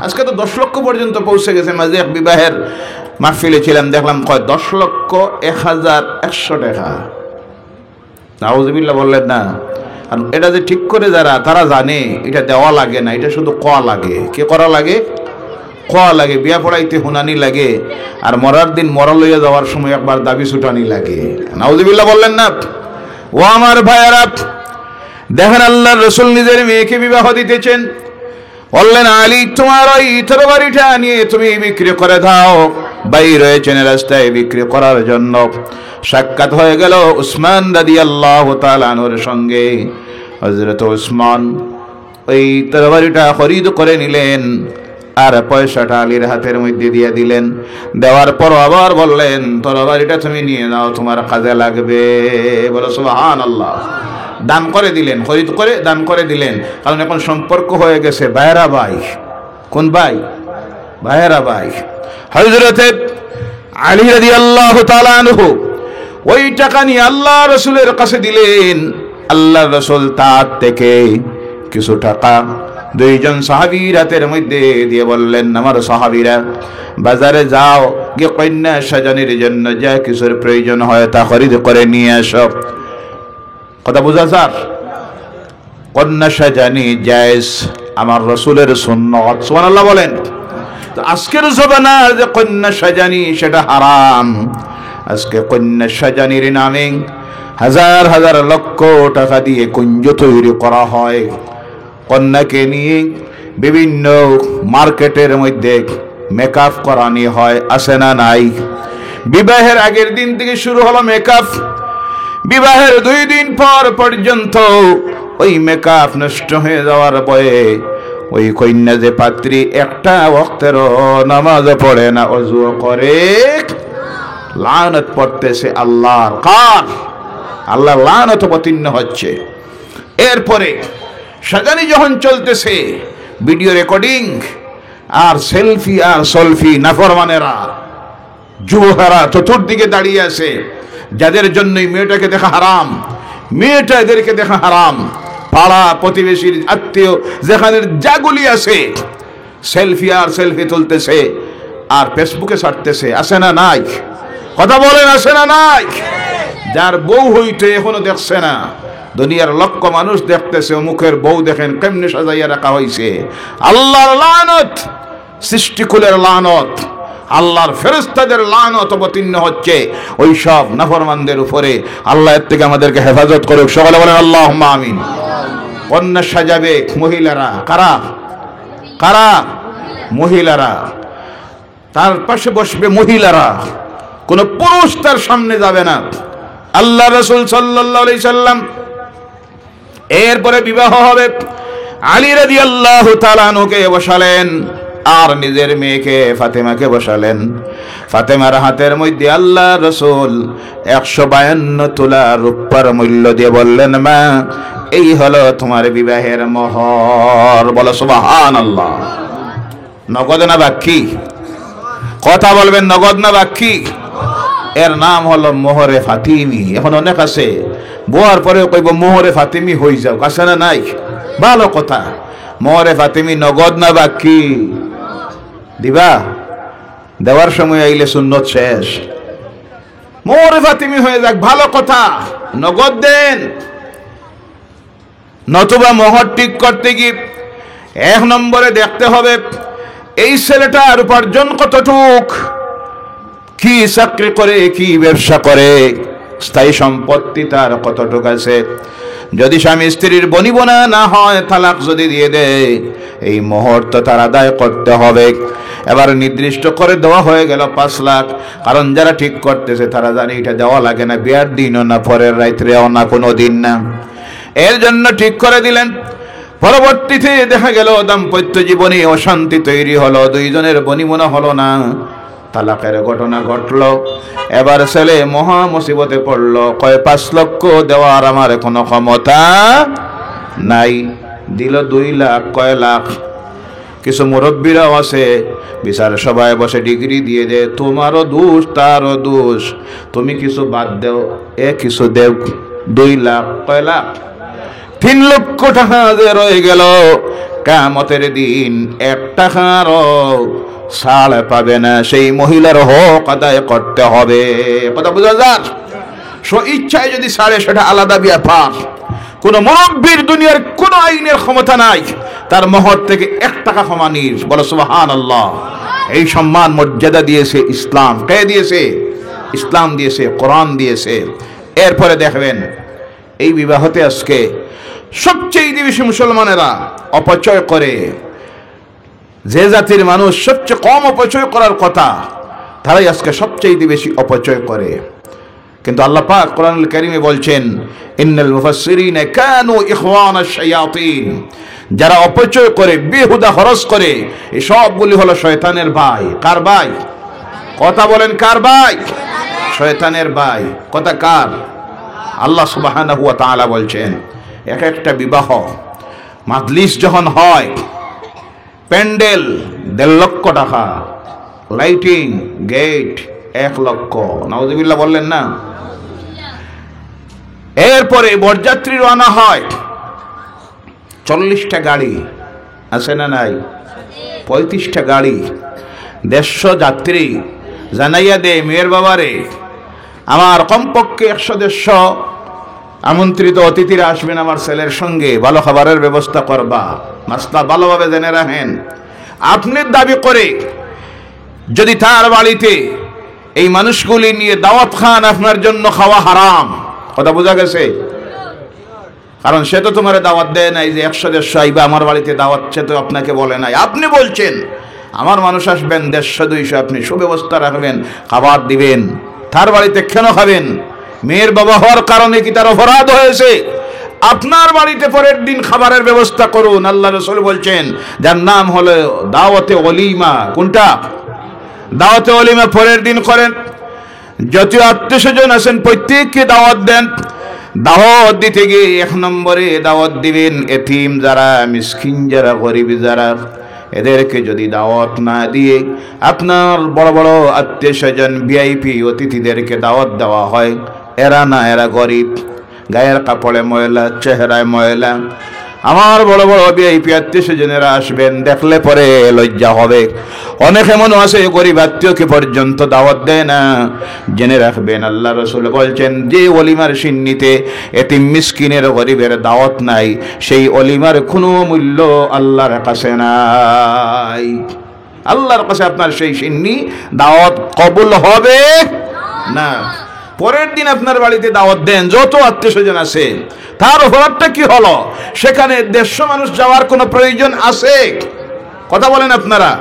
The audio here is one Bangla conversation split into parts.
আজকে তো 10 লক্ষ পর্যন্ত পৌঁছে গেছে। মাঝে এক বিবাহের মাহফিলে ছিলাম, দেখলাম কয় 10,01,100 টাকা। নাউজুবিল্লাহ বললেন না। আর এটা যে ঠিক করে যারা, তারা জানে এটা দেওয়া লাগে না, এটা শুধু ক লাগে। কে করা লাগে? ক লাগে। বিয়া পড়াইতে হুনানি লাগে, আর মরার দিন মরা লইয়া যাওয়ার সময় একবার দাবি ছুটানি লাগে। নাউজুবিল্লাহ বললেন না। ও আমার ভাইয়ারা, দেখেন আল্লাহর রাসূল নিজের মেয়েকে বিবাহ দিতেছেন, বললেন আলী তোমার ওই তরবারিটা নিয়ে তুমি বিক্রি করে দাও। বাইর হয়েছেন রাস্তায় বিক্রি করার জন্য। সাক্ষাৎ হয়ে গেল উসমান রাদিয়াল্লাহু তাআলা আনহুর সঙ্গে। হযরত উসমান ওই তরবারিটা খরিদ করে নিলেন, আর পয়সাটা আলীর হাতের মধ্যে দিয়ে দিলেন। দেওয়ার পর আবার বললেন তরবারিটা তুমি নিয়ে নাও, তোমার কাজে লাগবে। বলো সুবহানাল্লাহ। দান করে দিলেন, খরিদ করে দান করে দিলেন। কারণ এখন সম্পর্ক হয়ে গেছে ভাইরা ভাই। কোন ভাই? ভাইরা ভাই। হযরতে আলী রাদিয়াল্লাহু তাআলা আনহু ওই টাকা নিয়ে আল্লাহ রাসূলের কাছে দিলেন। আল্লাহ রাসূল তার থেকে কিছু টাকা দুইজন সাহাবীর হাতের মধ্যে দিয়ে বললেন, আমার সাহাবীরা বাজারে যাও, গিয়ে কন্যা সাজানির জন্য যা কিছুর প্রয়োজন হয় তা খরিদ করে নিয়ে আসো। কথা বুঝা স্যার? কন্যা সাজানি জায়েজ, আমার রাসূলের সুন্নাত। সুবহানাল্লাহ বলেন। তো আজকের জমানার যে কন্যা সাজানি সেটা হারাম। আজকে কন্যা সাজানির নামে হাজার হাজার লক্ষ টাকা দিয়ে কুঞ্জ তৈরি করা হয়। কন্যাকে নিয়ে বিভিন্ন মার্কেটের মধ্যে মেকআপ করানি হয়, আছে না নাই? বিবাহের আগের দিন থেকে শুরু হলো মেকআপ, বিবাহের 2 দিন পর পর্যন্ত ওই মেকআপ নষ্ট হয়ে যাওয়ার ভয়ে ওই কন্যা যে পাত্রী একটা ওয়াক্তেরও নামাজ পড়ে না, ওযু করে, লানত পড়তেছে আল্লাহর। কার? আল্লাহর লানত অবতীর্ণ হচ্ছে। এরপরে সাজানি যখন চলতেছে, ভিডিও রেকর্ডিং আর সেলফি আর সলফি, নাফরমানেরা যুবকেরা চতুর্দিকে দাঁড়িয়ে আছে, যাদের জন্যই মেয়েটাকে দেখা হারাম, মেয়েটা এদেরকে দেখা হারাম। পাড়া প্রতিবেশীর আত্মীয় যেখানে যাগুলি আছে, সেলফি আর সেলফি তুলতেছে আর ফেসবুকে ছাড়তেছে, আছে না নাই? কথা বলেন, আছে না নাই? যার বউ হইতে এখনো দেখছে না, দুনিয়ার লক্ষ মানুষ দেখতেছে, মুখের বউ দেখেন কেমনে সাজাইয়া রাখা হয়েছে। আল্লাহর লানত, সৃষ্টিকুলের লানত, আল্লাহর ফেরেশতাদের লানত অবতীর্ণ হচ্ছে ওই সব নাফরমানদের উপরে। আল্লাহ এর থেকে আমাদেরকে হেফাজত করুক। সকলে বলেন আল্লাহুম্মা আমিন। কন্যা সাজাবে মহিলারা। কারা? কারা? মহিলারা। তার পাশে বসবে মহিলারা, কোন পুরুষ তার সামনে যাবে না। আল্লাহ রাসূল সাল্লাল্লাহু আলাইহি সাল্লাম এরপরে বিবাহ হবে, আলী রাদিয়াল্লাহু তাআলা আনহুকে বসালেন আর নিজের মেয়েকে ফাতেমাকে বসালেন। ফাতেমার হাতের মধ্যে আল্লাহ রাসূল 152 তোলা রূপার মূল্য দিয়ে বললেন, মা এই হলো তোমার বিবাহের মোহর। বলো সুবহানাল্লাহ। নগদ না বাকি? কথা বলবেন, নগদ না বাকি? এর নাম হলো মোহরে ফাতিমি। এখন অনেক আছে বোয়ার পরে কইব মোহরে ফাতিমি হয়ে যাও, আছে না নাই? ভালো কথা। মোহরে ফাতিমি নগদ না বাকি? দিবা? দেওয়ার সময় আইলে সুন্নত শেষ। মোহরে ফাতিমি হয়ে যাক, ভালো কথা, নগদ দেন। নতুবা মোহর ঠিক করতে গিয়ে 1 নম্বরে দেখতে হবে এই ছেলেটার উপার্জন কতটুক, কি চাকরি করে, কি ব্যবসা করে, স্থায়ী সম্পত্তি তার কতটুক আছে। যদি স্বামী স্ত্রীর বনিবনা না হয়, তালাক যদি দিয়ে দেয়, এই মুহূর্তে তার আদায় করতে হবে। এবার নির্দিষ্ট করে দেওয়া হয়ে গেল 5 লাখ। কারণ যারা ঠিক করতেছে তারা জানে এটা দেওয়া লাগে না বিয়ার দিনও না, পরের রাত্রেও না, কোনো দিন না। এর জন্য ঠিক করে দিলেন। পরবর্তীতে দেখা গেল দাম্পত্য জীবনে অশান্তি তৈরি হলো, 2 জনের বনিবনা হলো না, তালাকের ঘটনা ঘটলো। এবার ছেলে মহা মুসিবতে পড়লো, কয় 5 লক্ষ দেওয়ার আমার কোনো ক্ষমতা নাই। দিল 2 লাখ। কয় লাখ? কিছু মুরব্বীরাও আছে, বিচার সবাই বসে ডিগ্রি দিয়ে দে, তোমারও দোষ তারও দোষ, তুমি কিছু বাদ দেও, কিছু দেও। 2 লাখ। কয় লাখ? 3 লক্ষ টাকা যে রয়ে গেল, কিয়ামতের দিন 1 টাকারও ছাড় পাবে না। সেই মহিলার হক আদায় করতে হবে। কথা বুঝা যায়? স্ব ইচ্ছায় যদি ছাড়ে সেটা আলাদা ব্যাপার। কোন মুরব্বির দুনিয়ার কোন আইনের ক্ষমতা নাই তার মোহর থেকে 1 টাকা কমানির। বলো সুবহানাল্লাহ। এই সম্মান মর্যাদা দিয়েছে ইসলাম। কে দিয়েছে? ইসলাম দিয়েছে, কোরআন দিয়েছে। এরপরে দেখবেন এই বিবাহতে আজকে সবচেয়ে বেশি মুসলমানেরা অপচয় করে। যে জাতির মানুষ সবচেয়ে কম অপচয় করার কথা তারাই আজকে সবচেয়ে বেশি অপচয় করে। কিন্তু আল্লাহ পাক কোরআনুল কারীমে বলছেন, ইন্নাল মুফাসসিরিনা কানু ইখওয়ানাশ শায়াতিন। যারা অপচয় করে, বেহুদা খরচ করে, এই সবগুলি হলো শয়তানের ভাই। কার ভাই? কথা বলেন, কার ভাই? শয়তানের ভাই। কথা কার? আল্লাহ সুবহানাহু ওয়া তাআলা বলছেন, এক একটা বিবাহ মাজলিস যখন হয়, প্যান্ডেল 1.5 লক্ষ টাকা, লাইটিং, গেট 1 লক্ষ। নাউযুবিল্লাহ বললেন না? এরপরে বরযাত্রী রওনা হয়, 40টা গাড়ি আছে না নাই? 35টা গাড়ি, 150 যাত্রী। জানাইয়া দে মেয়ের বাবারে, আমার কমপক্ষে 100-150 আমন্ত্রিত অতিথিরা আসবেন আমার ছেলের সঙ্গে, ভালো খাবারের ব্যবস্থা করবা। মাসলা ভালোভাবে জেনে রাখেন। আপনি দাবি করে যদি তার বাড়িতে এই মানুষগুলি নিয়ে দাওয়াত খান, আপনার জন্য খাওয়া হারাম। কথা বোঝা গেছে? কারণ সে তো তোমার দাওয়াত দেয় নাই যে 100-150 আইবা আমার বাড়িতে দাওয়াত, সে তো আপনাকে বলে নাই। আপনি বলছেন আমার মানুষ আসবেন 150-200, আপনি সুব্যবস্থা রাখবেন, খাবার দিবেন। তার বাড়িতে কেন খাবেন? মেয়ের বাবা হওয়ার কারণে কি তার অপরাধ হয়েছে? আপনার বাড়িতে পরের দিন খাবারের ব্যবস্থা করুন। আল্লাহ রাসূল বলছেন যার নাম হলো দাওয়াতে ওলিমা। কোনটা? দাওয়াতে ওলিমা পরের দিন করেন। যত আত্মীয়স্বজন আছেন প্রত্যেককে দাওয়াত দেন। দাওয়াত দিতে গিয়ে 1 নম্বরে দাওয়াত দিবেন এতিম যারা, মিসকিন যারা, গরিব যারা, এদেরকে যদি দাওয়াত না দিয়ে আপনার বড় বড় আত্মীয়স্বজন ভিআইপি অতিথিদেরকে দাওয়াত দেওয়া হয়, এরা না, এরা গরিব, গায়ের কাপড়ে ময়লা, চেহারায় ময়লা। আমার বড় বড় ভিআইপি আত্মীয়স্বজনেরা আসবেন, দেখলে পরে লজ্জা হবে। অনেক এমন আছে গরিব আত্মীয়কে পর্যন্ত দাওয়াত দেয় না। জেনে রাখবেন আল্লাহ রাসূল বলছেন যে ওলিমার সিন্নিতে এতিম মিসকিনের গরিবের দাওয়াত নাই, সেই ওলিমার কোনো মূল্য আল্লাহর কাছে নাই। আল্লাহর কাছে আপনার সেই সিন্নি দাওয়াত কবুল হবে না। পরের দিন আপনার বাড়িতে দাওয়াত দেন, যত আত্মীয়স্বজন আছে, তার অপরাধটা কি হলো? সেখানে 150 মানুষ যাওয়ার কোনো প্রয়োজন আছে? কথা বলেন আপনারা।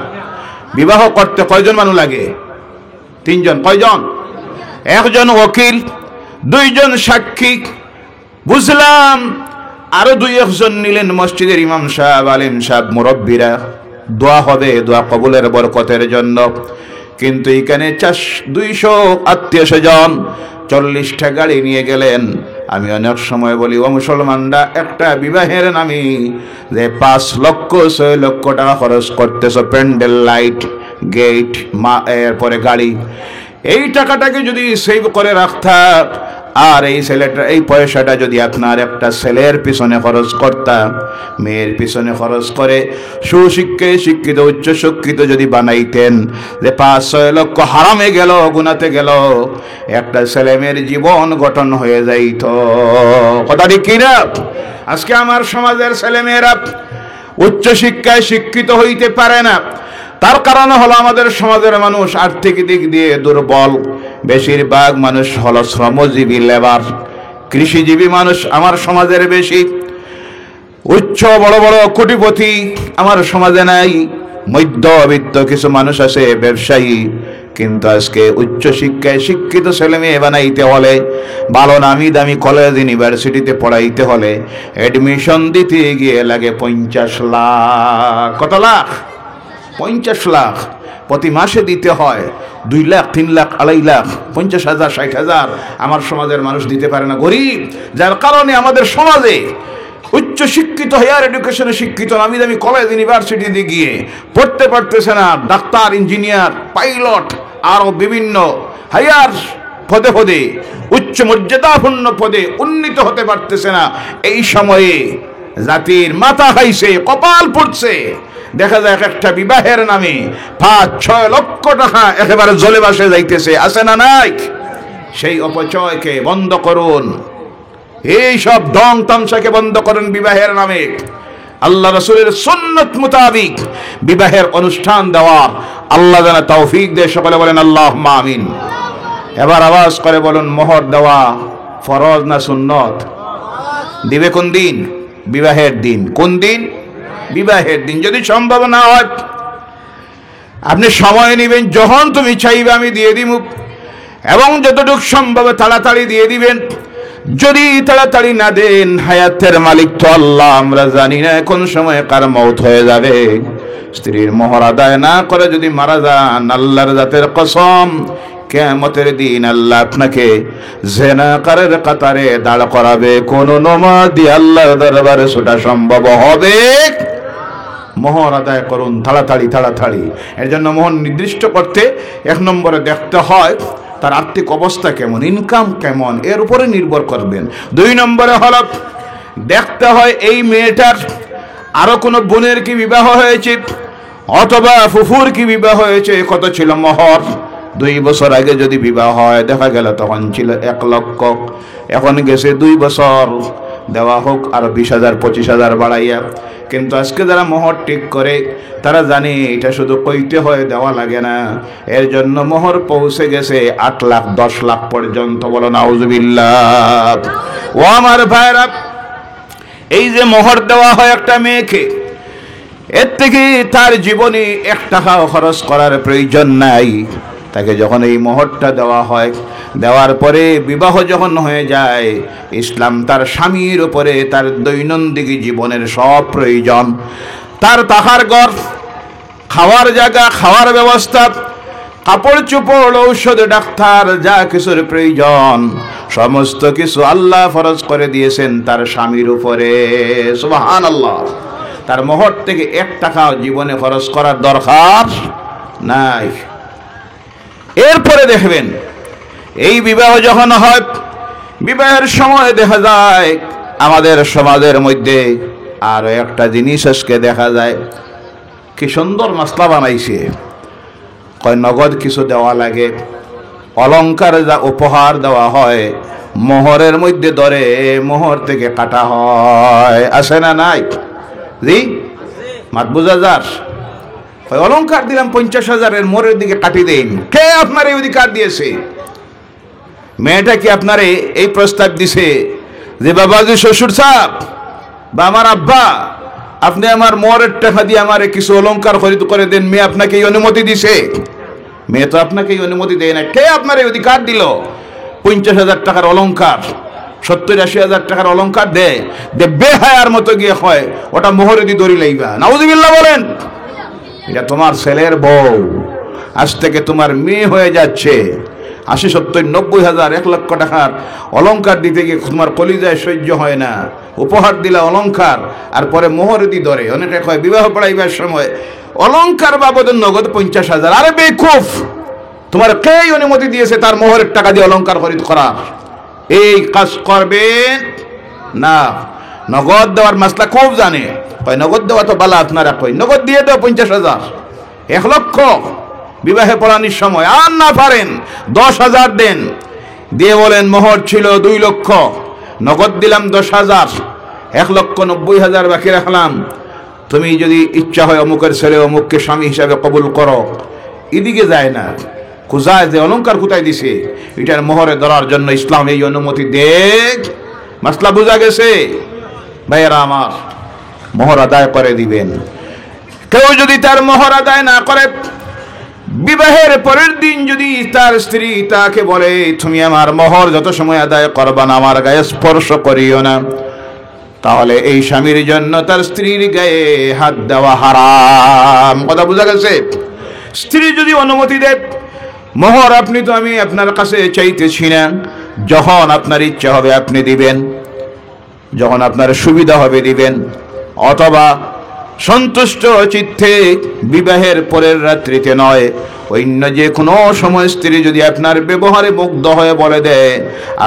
বিবাহ করতে কয়জন মানুষ লাগে? 3 জন। কয়জন? 1 জন ওকিল, 2 জন সাক্ষী, বুঝলাম। আরো 2-1 জন নিলেন মসজিদের ইমাম সাহেব, আলিম সাহেব, মুরব্বীরা। দোয়া হবে, দোয়া কবুলের বরকতের জন্য। কিন্তু এখানে 200 আত্মীয়স্বজন 40টা গাড়ি নিয়ে গেলেন। আমি অনেক সময় বলি ও মুসলমানরা, একটা বিবাহের নামে যে 5 লক্ষ 6 লক্ষ টাকা খরচ করতেছ, প্যান্ডেল, লাইট, গেট, এরপরে গাড়ি, এই টাকাটাকে যদি সেভ করে রাখতা, আর এই ছেলেটা, এই পয়সাটা যদি আপনার একটা ছেলের পিছনে খরচ করতাম, মেয়ের পিছনে খরচ করে সুশিক্ষায় শিক্ষিত, উচ্চ শিক্ষিত যদি বানাইতেন, যে 5-6 লক্ষ হারামে গেল, গুনাতে গেল, একটা ছেলে মেয়ের জীবন গঠন হয়ে যাইত। কথা ঠিক কিনা? আজকে আমার সমাজের ছেলে মেয়েরা উচ্চ শিক্ষায় শিক্ষিত হইতে পারে না। তার কারণ হলো আমাদের সমাজের মানুষ আর্থিক দিক দিয়ে দুর্বল। বেশিরভাগ মানুষ হলো শ্রমজীবী, লেবার, কৃষিজীবী মানুষ আমার সমাজের বেশি। উচ্চ বড় বড় কোটিপতি আমার সমাজে নাই। মধ্যবিত্ত কিছু মানুষ আছে, ব্যবসায়ী। কিন্তু আজকে উচ্চ শিক্ষায় শিক্ষিত ছেলে মেয়ে বানাইতে হলে, ভালো নামি দামি কলেজ ইউনিভার্সিটিতে পড়াইতে হলে অ্যাডমিশন দিতে গিয়ে লাগে 50 লাখ। কত লাখ? 50 লাখ। প্রতি মাসে দিতে হয় 2 লাখ, 3 লাখ, 2.5 লাখ, 50,000, 60,000। আমার সমাজের মানুষ দিতে পারে না, গরিব। যার কারণে আমাদের সমাজে উচ্চ শিক্ষিত, হায়ার এডুকেশনে শিক্ষিত, নামি দামি কলেজ ইউনিভার্সিটিতে গিয়ে পড়তে পারতেছে না। ডাক্তার, ইঞ্জিনিয়ার, পাইলট, আরও বিভিন্ন হায়ার পদে পদে, উচ্চ মর্যাদাপূর্ণ পদে উন্নীত হতে পারতেছে না। এই সময়ে জাতির মাথা খাইছে, কপাল পড়ছে। দেখা যায় একটা বিবাহের নামে 5-6 লক্ষ টাকা একেবারে জলে ভাসে যাইতেছে, আছে না নাই? সেই অপচয়কে বন্ধ করুন, এই সব ঢং তামসাকে বন্ধ করুন বিবাহের নামে। আল্লাহ রাসূলের সুন্নাত মোতাবেক বিবাহের অনুষ্ঠান দেওয়ার আল্লাহ যেন তৌফিক দেয়। সকলে বলেন আল্লাহুম্মা আমিন। এবার আওয়াজ করে বলুন, মোহর দেওয়া ফরজ না সুন্নত? দিবে কোন দিন? বিবাহের দিন। কোন দিন? বিবাহের দিন। যদি সম্ভব না হয় আপনি সময় নেবেন, যখন তুমি চাইবে আমি দিয়ে দিব, এবং যতটুকু সম্ভব তাড়াতাড়ি দিয়ে দিবেন। যদি তাড়াতাড়ি না দেন, হায়াতের মালিক তো আল্লাহ, আমরা জানি না কোন সময় কার মওত হয়ে যাবে। স্ত্রীর মোহর আদায় না করে যদি মারা যান, আল্লাহর জাতের কসম, কিয়ামতের দিন আল্লাহ আপনাকে জিনাকারের কাতারে দাঁড় করাবে। কোন নামাজ দিয়ে আল্লাহর দরবারে ছোটা সম্ভব হবে? মোহর আদায় করুন তাড়াতাড়ি তাড়াতাড়ি। এর জন্য মোহর নির্দিষ্ট করতে 1 নম্বরে দেখতে হয় তার আর্থিক অবস্থা কেমন, ইনকাম কেমন, এর উপরে নির্ভর করবেন। 2 নম্বরে হলো দেখতে হয় এই মেয়েটার আরো কোনো বোনের কি বিবাহ হয়েছে অথবা ফুফুর কি বিবাহ হয়েছে, কত ছিল মোহর। 2 বছর আগে যদি বিবাহ হয়, দেখা গেল তখন ছিল 1 লক্ষ, এখন গেছে 2 বছর, দেওয়া হোক আর 20,000 25,000 বাড়াইয়া। কিন্তু আজকে যারা মোহর ঠিক করে তারা জানে এটা শুধু কইতে হয়, দেওয়া লাগে না। এর জন্য মোহর পৌঁছে গেছে 8 লাখ 10 লাখ পর্যন্ত। বলো নাউজুবিল্লাহ। ও আমার ভাইরা, এই যে মোহর দেওয়া হয় একটা মেয়েকে, এর থেকে তার জীবনে 1 টাকাও খরচ করার প্রয়োজন নাই। তাকে যখন এই মোহরটা দেওয়া হয়, দেওয়ার পরে বিবাহ যখন হয়ে যায়, ইসলাম তার স্বামীর উপরে তার দৈনন্দিন জীবনের সব প্রয়োজন, তার থাকার ঘর, খাওয়ার জায়গা, খাওয়ার ব্যবস্থা, কাপড় চোপড়, ঔষধ, ডাক্তার, যা কিছুর প্রয়োজন সমস্ত কিছু আল্লাহ ফরজ করে দিয়েছেন তার স্বামীর উপরে। সুবহানাল্লাহ। তার মোহর থেকে 1 টাকাও জীবনে খরচ করার দরকার নাই। এরপরে দেখবেন এই বিবাহ যখন হয়, বিবাহের সময় দেখা যায় আমাদের সমাজের মধ্যে আরো একটা জিনিস আজকে দেখা যায়, কি সুন্দর মাসলা বানাইছে। কয় নগদ কিছু দেওয়া লাগে, অলংকার যা উপহার দেওয়া হয় মোহরের মধ্যে ধরে মোহর থেকে কাটা হয়, আছে না নাই? জি, মাত বুঝা যার। অলংকার দিলাম 50,000, মোহরের দিকে কাটি দেন। কে আপনার এই অধিকার দিয়েছে? মেয়েটা কি আপনারে এই প্রস্তাব দিছে যে বাবাজি, শ্বশুর সাহেব বা আমার আব্বা, আপনি আমার মোহরের টাকা দিয়ে আমারে কিছু অলংকার খরিদ করে দেন? মেয়ে আপনাকে এই অনুমতি দিছে? মেয়ে তো আপনাকে এই অনুমতি দেয় না। কে আপনার এই অধিকার দিল 50,000 টাকার অলংকার, 70-80,000 টাকার অলংকার দেয় বেহায়ার মতো গিয়ে হয় ওটা মোহরে দিয়ে দড়ি লাইবা? নাউজুবিল্লাহ বলেন। এটা তোমার ছেলের বউ, আজ থেকে তোমার মেয়ে হয়ে যাচ্ছে। 80-70-90,000 1 লক্ষ টাকার অলংকার দিতে গিয়ে তোমার কলিজায় সহ্য হয় না। উপহার দিলা অলংকার, আর পরে মোহরে দিয়ে ধরে। অনেকে কয় বিবাহ পড়াইবার সময় অলংকার বাবদ নগদ 50,000। আরে বেকুফ, তোমার কে অনুমতি দিয়েছে তার মোহরের টাকা দিয়ে অলংকার খরিদ করার? এই কাজ করবেন না। নগদ দেওয়ার মাসলা খুব জানে। কয় নগদ দেওয়া তো বালা, আপনারা কই নগদ দিয়ে দাও 50,000 1 লক্ষ বিবাহে পড়ানির সময়। আর না পারেন 10,000 দেন, দিয়ে বলেন মোহর ছিল 2 লক্ষ, নগদ দিলাম 10,000, 1,90,000 বাকি রাখলাম। তুমি যদি ইচ্ছা হয় অমুকের ছেলে অমুককে স্বামী হিসাবে কবুল করো। এদিকে যায় না, খুঁজায় যে অলংকার কোথায় দিছে, এটার মোহরে ধরার জন্য ইসলাম এই অনুমতি দেখ। মাসলা বোঝা গেছে ভাইয়েরা আমার? মোহর আদায় করে দিবেন। কেউ যদি তার মোহর আদায় না করে, বিবাহের পরের দিন যদি তার স্ত্রী তাকে বলে তুমি আমার মোহর যত সময় আদায় করবা না আমার গায়ে স্পর্শ করিও না, তাহলে এই স্বামীর জন্য তার স্ত্রীর গায়ে হাত দেওয়া হারাম। কথা বোঝা গেছে? স্ত্রী যদি অনুমতি দেয়, মোহর আপনি তো আমি আপনার কাছে চাইতেছি না, যখন আপনার ইচ্ছা হবে আপনি দিবেন, যখন আপনার সুবিধা হবে দিবেন, অথবা সন্তুষ্ট চিত্তে বিবাহের পরের রাত্রিতে নয়, অন্য যে কোনো সময় স্ত্রী যদি আপনার ব্যবহারে মুগ্ধ হয়ে বলে দেয়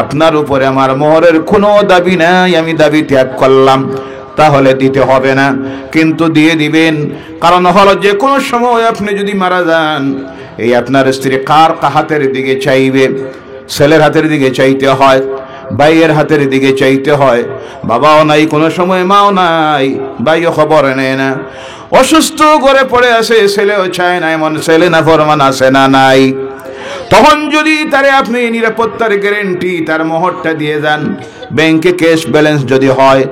আপনার উপরে আমার মোহরের কোনো দাবি নাই, আমি দাবি ত্যাগ করলাম, তাহলে দিতে হবে না, কিন্তু দিয়ে দিবেন। কারণ হলো যে কোনো সময় আপনি যদি মারা যান, এই আপনার স্ত্রী কার হাতের দিকে চাইবে? ছেলের হাতের দিকে চাইতে হয়, ভাইয়ের হাতের দিকে চাইতে হয়। বাবাও নাই কোনো সময়, মাও নাই, ভাইও খবর নেয় না, অসুস্থ করে পড়ে আছে, ছেলেও চায় না, এমন ছেলে না ফরমান আছে না নাই? তখন যদি তারে আপনি নিরাপত্তার গ্যারেন্টি তার মোহরটা দিয়ে যান, ব্যাংকে ক্যাশ ব্যালেন্স যদি হয়,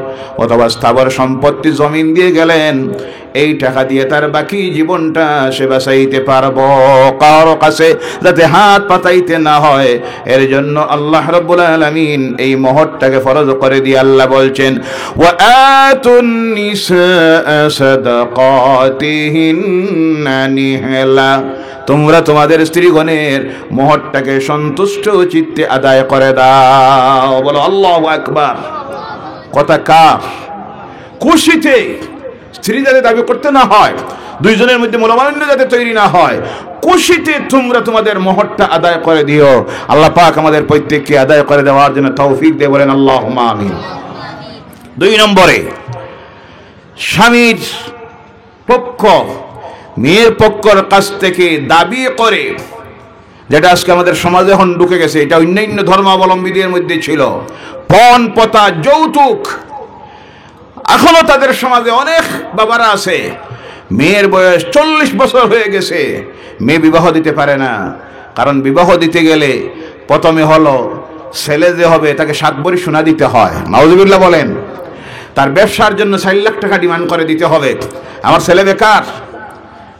অথবা স্থাবর সম্পত্তি জমিন দিয়ে গেলেন, এই টাকা দিয়ে তার বাকি জীবনটা সে বাঁচাইতে পারবো, কারো কাছে যাতে হাত পাতাইতে না হয়। এর জন্য আল্লাহ রাব্বুল আলামিন এই মোহরটাকে ফরজ করে দিয়ে আল্লাহ বলছেন, ওয়া আতুন নিসা সাদাকাতিহিন্না নিহলা, তোমরা তোমাদের স্ত্রীগণের মোহরটাকে সন্তুষ্ট চিত্তে আদায় করে দাও। বলো আল্লাহু আকবার। কথা কার? খুশিতে স্ত্রী যাতে দাবি করতে না হয়, দুইজনের মধ্যে মনোমালিন্য যাতে তৈরি না হয়, খুশিতে তোমরা তোমাদের মোহরটা আদায় করে দিও। আল্লাহ পাক আমাদের প্রত্যেককে আদায় করে দেওয়ার জন্য তৌফিক দিয়ে বলেন আল্লাহুম্মা আমিন। 2 নম্বরে, স্বামীর পক্ষ মেয়ের পক্ষের কাছ থেকে দাবি করে, যেটা আজকে আমাদের সমাজে এখন ঢুকে গেছে, এটা অন্যান্য ধর্মাবলম্বীদের মধ্যে ছিল, পণ প্রথা, যৌতুক। এখনো তাদের সমাজে অনেক বাবারা আছে, মেয়ের বয়স 40 বছর হয়ে গেছে, মেয়ে বিবাহ দিতে পারে না। কারণ বিবাহ দিতে গেলে প্রথমে হলো ছেলে যে হবে তাকে 7 ভরি সোনা দিতে হয়, নাউজুবিল্লাহ বলেন। তার ব্যবসার জন্য 4 লাখ টাকা ডিমান্ড করে দিতে হবে। আমার ছেলে বেকার,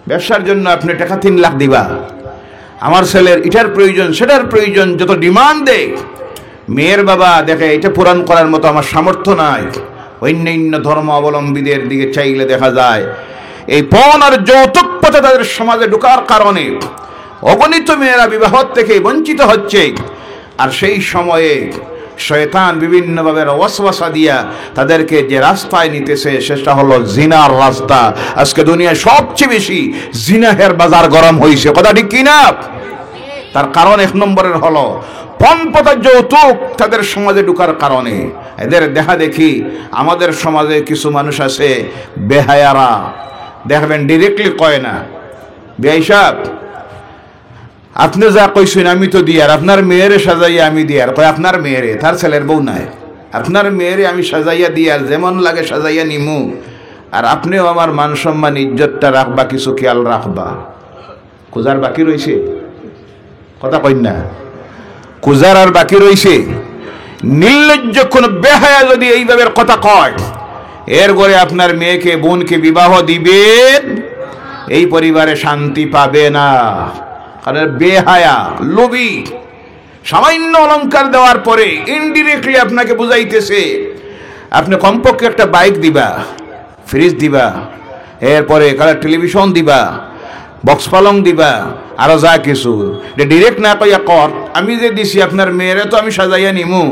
ব্যবসার জন্য আপনি টাকা 3 লাখ দিবা। আমার ছেলের এটার প্রয়োজন, সেটার প্রয়োজন, যত ডিমান্ড দেয়, মেয়ের বাবা দেখে এটা পূরণ করার মতো আমার সামর্থ্য নাই। অন্যান্য ধর্ম অবলম্বীদের দিকে চাইলে দেখা যায় এই পণ আর যৌতুক প্রথা তাদের সমাজে ঢোকার কারণে অগণিত মেয়েরা বিবাহ থেকে বঞ্চিত হচ্ছে। আর সেই সময়ে শয়তান বিভিন্নভাবে ওয়াসওয়াসা দিয়া তাদেরকে যে রাস্তায় নিতেছে, সেটা হলো জিনার রাস্তা। আজকে দুনিয়ায় সবচেয়ে বেশি জিনাহের বাজার গরম হয়েছে, কথা ঠিক কিনা? তার কারণ 1 নম্বরের হলো পণপ্রথা, যৌতুক তাদের সমাজে ঢোকার কারণে। এদের দেখা দেখি আমাদের সমাজে কিছু মানুষ আছে বেহায়ারা, দেখবেন ডিরেক্টলি কয় না, বেয়াই সাহেব আপনি যা কইছেন আমি তো দিয়ার, আপনার মেয়েরে সাজাইয়া আমি দিয়ার। কয় আপনার মেয়েরে, তার ছেলের বউ নাই, আপনার মেয়েরে আমি সাজাইয়া দিয়ার, যেমন লাগে সাজাইয়া নিমু, আর আপনিও আমার মান সম্মান ইজ্জতটা রাখবা, কিছু খেয়াল রাখবা। কুজার বাকি রয়েছে, কথা কই না, কুজার আর বাকি রয়েছে। নির্লজ্জ কোন বেহায়া যদি এইভাবে কথা কয়, এর ঘরে আপনার মেয়েকে, বোনকে বিবাহ দিবেন, এই পরিবারে শান্তি পাবে না। কারণ বেহায়া, লোভী, সামান্য অলংকার দেওয়ার পরে ইনডিরেক্টলি আপনাকে বুঝাইতেছে আপনি কমপক্ষে একটা বাইক দিবা, ফ্রিজ দিবা, এরপরে কালার টেলিভিশন দিবা, বক্স পালং দিবা, আরো যা কিছু। ডিরেক্ট না কইয়া কর, আমি যে দিছি আপনার মেয়েরে তো আমি সাজাইয়া নিমু,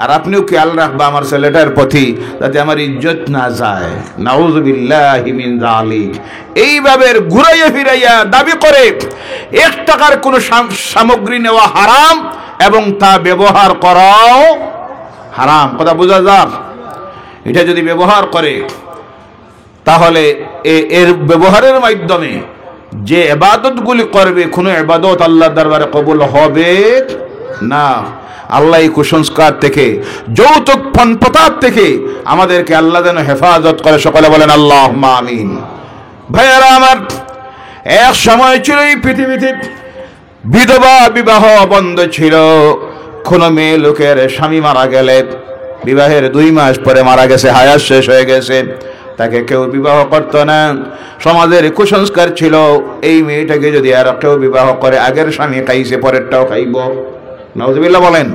আর আপনিও খেয়াল রাখবা আমার ছেলেটার প্রতি, যাতে আমার ইজ্জত না যায়। নাউযুবিল্লাহি মিন যালিক। এইভাবে ঘুরাইয়া ফিরাইয়া দাবি করে 1 টাকার কোনো সামগ্রী নেওয়া হারাম এবং তা ব্যবহার করাও হারাম। কথা বোঝা যার? এটা যদি ব্যবহার করে, তাহলে এর ব্যবহারের মাধ্যমে যে ইবাদতগুলি করবে, কোনো ইবাদত আল্লাহর দরবারে কবুল হবে না। আল্লাহ এই কুসংস্কার থেকে, যৌতুক পণপ্রথা থেকে আমাদেরকে আল্লাহ যেন হেফাজত করে। সকলে বলেন আল্লাহুম্মা আমিন। ভাইয়েরা আমার, এক সময় ছিল এই পৃথিবীতে বিধবা বিবাহ বন্ধ ছিল। কোন মেয়ে লোকের স্বামী মারা গেলে, বিবাহের 2 মাস পরে মারা গেছে, হায়াত শেষ হয়ে গেছে, তাকে কেউ বিবাহ করত না। সমাজের কুসংস্কার ছিল, এই মেয়েটাকে যদি আর কেউ বিবাহ করে, আগের স্বামী খাইছে, পরেরটাও খাইব। নাউযুবিল্লাহ বলেন।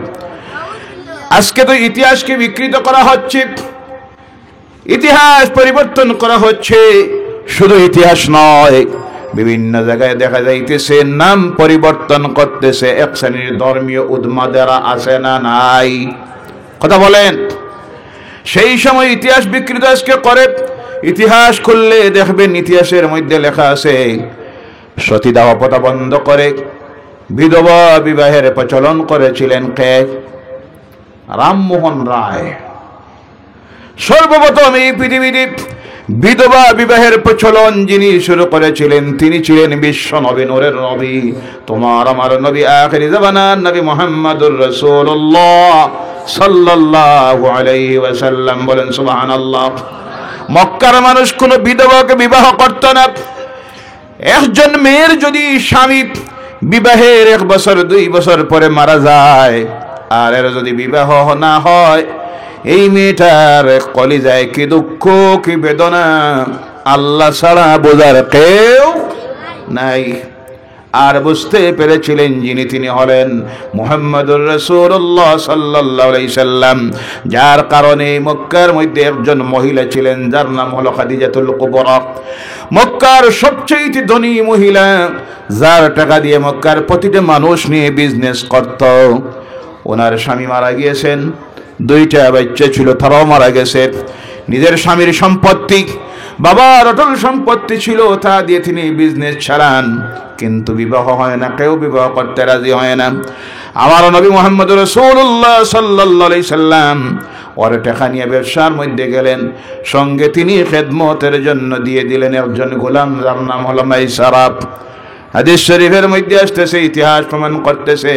আজকে তো ইতিহাসকে বিকৃত করা হচ্ছে, ইতিহাস পরিবর্তন করা হচ্ছে। শুধু ইতিহাস নয়, বিভিন্ন জায়গায় দেখা যাইতেছে নাম পরিবর্তন করতেছে এক শ্রেণীর ধর্মীয় উন্মাদেরা, আছে না নাই? কথা বলেন। সেই সময় ইতিহাস বিকৃত আজকে করে। ইতিহাস খুললে দেখবেন ইতিহাসের মধ্যে লেখা আছে সতীদাহ প্রথা বন্ধ করে বিধবা বিবাহের প্রচলন করেছিলেন কে? রামমোহন রায়। সর্বপ্রথম এই পৃথিবীতে বিধবা বিবাহের প্রচলন যিনি শুরু করেছিলেন তিনি ছিলেন বিশ্ব নবী, নূরের নবী, তোমার আমার নবী, আখির জামানার নবী মুহাম্মদুর রাসূলুল্লাহ সাল্লাল্লাহু আলাইহি ওয়াসাল্লাম। বলেন সুবহানাল্লাহ। মক্কার মানুষ কোনো বিধবাকে বিবাহ করত না। একজন মেয়ের যদি স্বামী বিবাহের 1 বছর 2 বছর পরে মারা যায়, আর এর যদি বিবাহ না হয়, এই মেয়েটার কলিজায় কি দুঃখ কি বেদনা আল্লাহ ছাড়া বোঝার কেউ নাই। আর বুঝতে পেরেছিলেন যিনি, তিনি হলেন মুহাম্মদুর রাসূলুল্লাহ সাল্লাল্লাহু আলাইহি সাল্লাম, যার কারণে মক্কার মধ্যে একজন মহিলা ছিলেন যার নাম হলো খাদিজাতুল কুবরা। মক্কার সবচেয়ে ধনী মহিলা, যার টাকা দিয়ে মক্কার প্রতিটা মানুষ নিয়ে বিজনেস করত। ওনার স্বামী মারা গিয়েছেন, 2টা বাচ্চা ছিল, তারাও মারা গেছে। নিজের স্বামীর সম্পত্তি, বাবার অটল সম্পত্তি ছিল, তা দিয়ে তিনি বিজনেস চালান, কিন্তু বিবাহ হয় না, কেউ বিবাহ করতে রাজি হয় না। আমার নবী মুহাম্মদুর রাসূলুল্লাহ সাল্লাল্লাহু আলাইহি সাল্লাম ওর টাকা নিয়ে ব্যবসার মধ্যে গেলেন। সঙ্গে তিনি খেদমতের জন্য দিয়ে দিলেন একজন গোলাম, যার নাম হলো মাইসারা। হাদিস শরীফের মধ্যে আসতেছে, ইতিহাস প্রমাণ করতেছে,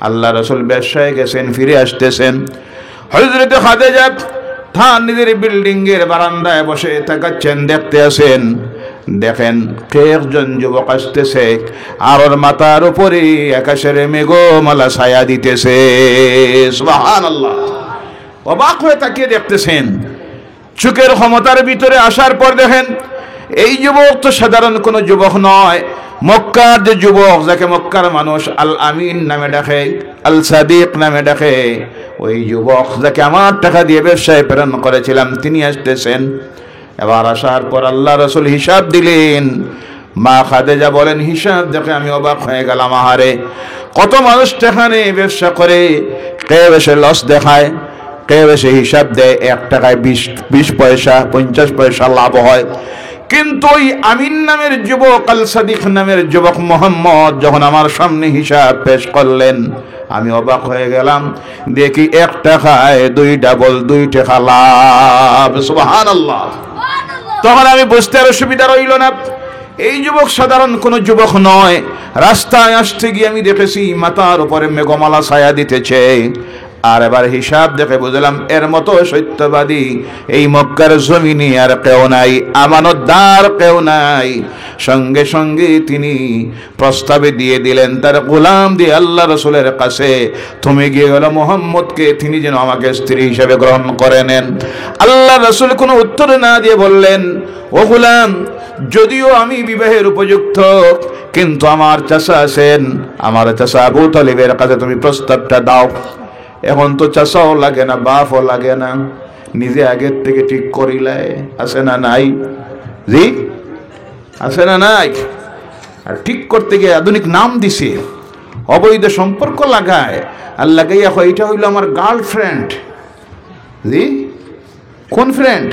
আল্লাহ রাসূল ব্যবসায় গেছেন, ফিরে আসতেছেন। হযরত খাদিজা তার নিজের বিল্ডিং এর বারান্দায় বসে তাকাচ্ছেন, দেখতে আছেন। দেখেন কে একজন যুবক আসতেছে, আর ওর মাথার উপরে আকাশের মেঘমালা ছায়া দিতেছে। সুবহানাল্লাহ। অবাক হয়ে তাকিয়ে দেখতেছেন। চোখের ক্ষমতার ভিতরে আসার পর দেখেন এই যুবক তো সাধারণ কোনো যুবক নয়। মক্কার যে যুবক, যাকে মক্কার মানুষ আল আমিন নামে ডাকে, আল সাদিক নামে ডাকে, ওই যুবক যাকে আমার টাকা দিয়ে ব্যবসায় প্রেরণ করেছিলাম, তিনি আসতেছেন। এবার আসার পর আল্লাহ রাসূল হিসাব দিলেন। মা খাদিজা বলেন, হিসাব দেখে আমি অবাক হয়ে গেলাম। আহারে, কত মানুষ টাকা নিয়ে ব্যবসা করে, কে বেশি লস দেখায়, কে বেশি হিসাব দেয়, 1 টাকায় 20 পয়সা 50 পয়সা লাভ হয়। কিন্তু ওই আমিন নামের যুবক, আল সাদিক নামের যুবক মোহাম্মদ যখন আমার সামনে হিসাব পেশ করলেন, আমি অবাক হয়ে গেলাম। দেখি 1 টাকায় 2 টাকা লাভ। সুবহানাল্লাহ। তখন আমি বুঝতে আর অসুবিধা রইল না, এই যুবক সাধারণ কোনো যুবক নয়। রাস্তায় আসতে গিয়ে আমি দেখেছি মাথার উপরে মেঘমালা ছায়া দিতেছে। আর এবার হিসাব দেখে বুঝলাম এর মতো সত্যবাদী এই মক্কার জমিনে আর কেউ নাই, আমানতদার কেউ নাই। সঙ্গে সঙ্গে তিনি প্রস্তাবে দিয়ে দিলেন তার গোলাম দিয়ে আল্লাহ রাসূলের কাছে, তুমি গিয়ে হলো মুহাম্মদকে তিনি যেন আমাকে স্ত্রী হিসেবে গ্রহণ করে নেন। আল্লাহ রাসূল কোনো উত্তর না দিয়ে বললেন, ও গোলাম, যদিও আমি বিবাহের উপযুক্ত, কিন্তু আমার চাচা আছেন, আমার চাচা আবু তালিবের কাছে তুমি প্রস্তাবটা দাও। এখন তো চাচাও লাগে না, বাপও লাগে না, নিজে আগের থেকে ঠিক করিলে আছে না নাই? জি আছে না নাই? আর ঠিক করতে গিয়ে আধুনিক নাম দিছে, অবৈধ সম্পর্ক লাগায়। আর লাগাইয়া হয় এটা হইল আমার গার্লফ্রেন্ড। জি, কোন ফ্রেন্ড?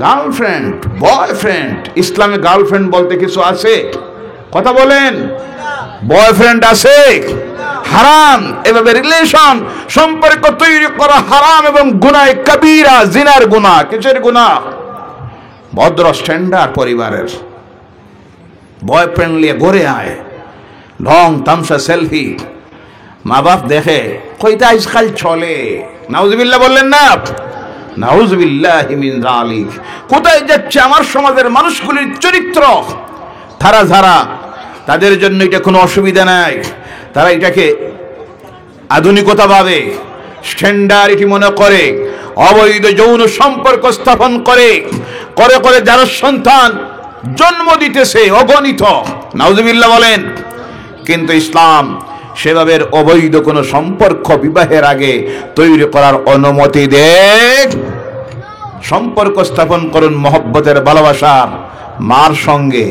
Girlfriend, boyfriend. ইসলামে গার্লফ্রেন্ড বলতে কিছু আছে? কথা বলেন। বয়ফ্রেন্ড আছে? হারাম। এভাবে রিলেশন সম্পর্ক তৈরি করা হারাম এবং গুনাহ কবিরা, জিনার গুনাহ। কিসের গুনাহ? ভদ্র স্ট্যান্ডার্ড পরিবারের বয়ফ্রেন্ড নিয়ে ঘুরে আয়, ঢং তামসা সেলফি, মা বাপ দেখে, কইতা আজকাল চলে। নাউজুবিল্লাহ বললেন না? নাউজুবিল্লাহি মিন যালিক। কোথায় যাচ্ছে আমার সমাজের মানুষগুলির চরিত্র? তারা যারা, তাদের জন্য এটা কোনো অসুবিধা নাই। তারা এটাকে আধুনিকতা ভাবে, স্ট্যান্ডার্ড মনে করে, অবৈধ যৌন সম্পর্ক স্থাপন করে করে করে যারা সন্তান জন্ম দিতেছে অগণিত। নাউজুবিল্লাহ বলেন। কিন্তু ইসলাম সেভাবে অবৈধ কোনো সম্পর্ক বিবাহের আগে তৈরি করার অনুমতি দেয়। সম্পর্ক স্থাপন করুন মহব্বতের, ভালোবাসার, মার সঙ্গে,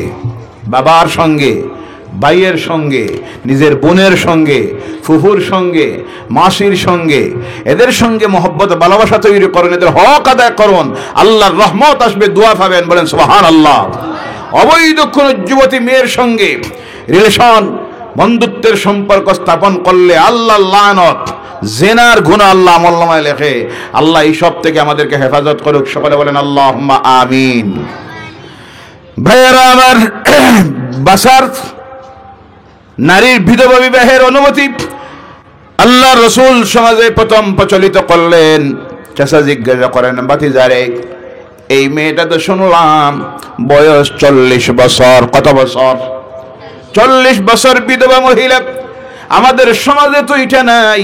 বাবার সঙ্গে, ভাইয়ের সঙ্গে, নিজের বোনের সঙ্গে, ফুফুর সঙ্গে, মাসির সঙ্গে, এদের সঙ্গে মহব্বত ভালোবাসা তৈরি করুন, এদের হক আদায় করুন, আল্লাহর রহমত আসবে, দোয়া পাবেন। বলেন সুবহানাল্লাহ। অবৈধ কোনো যুবতী মেয়ের সঙ্গে রিলেশন, বন্ধুত্বের সম্পর্ক স্থাপন করলে আল্লাহর লানত, জেনার গুনাহ আল্লাহ আমলনামায় লেখে। আল্লাহ এই সব থেকে আমাদেরকে হেফাজত করুক। সকলে বলেন আল্লাহুম্মা আমিন। ভাইয়েরা আমার, বাসার নারীর বিধবা বিবাহের অনুমতি আল্লাহ রসুল সমাজে প্রথম প্রচলিত করলেন। চাচা জিজ্ঞাসা করেন, ভাতিজারে, এই মেয়েটা তো শুনলাম বয়স 40 বছর। কত বছর? 40 বছর বিধবা মহিলা। আমাদের সমাজে তো এটা নাই,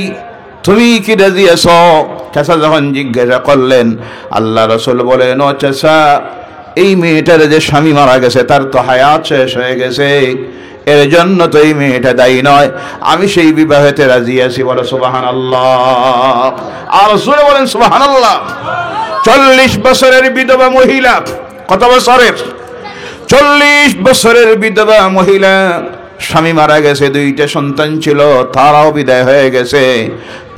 তুমি কি রাজি আছো? চাচা যখন জিজ্ঞাসা করলেন, আল্লাহ রসুল বলেন, ও চাচা, এই মেয়েটার যে স্বামী মারা গেছে তার তো হায়াত শেষ হয়ে গেছে, এর জন্য তো এই মেয়েটা দায়ী নয়, আমি সেই বিবাহেতে রাজি আছি। বলে সুবহানাল্লাহ। আর রাসূল বলেন সুবহানাল্লাহ। 40 বছরের বিধবা মহিলা। কত বছরের? 40 বছরের বিধবা মহিলা, স্বামী মারা গেছে, 2টা সন্তান ছিল, তারাও বিদায় হয়ে গেছে।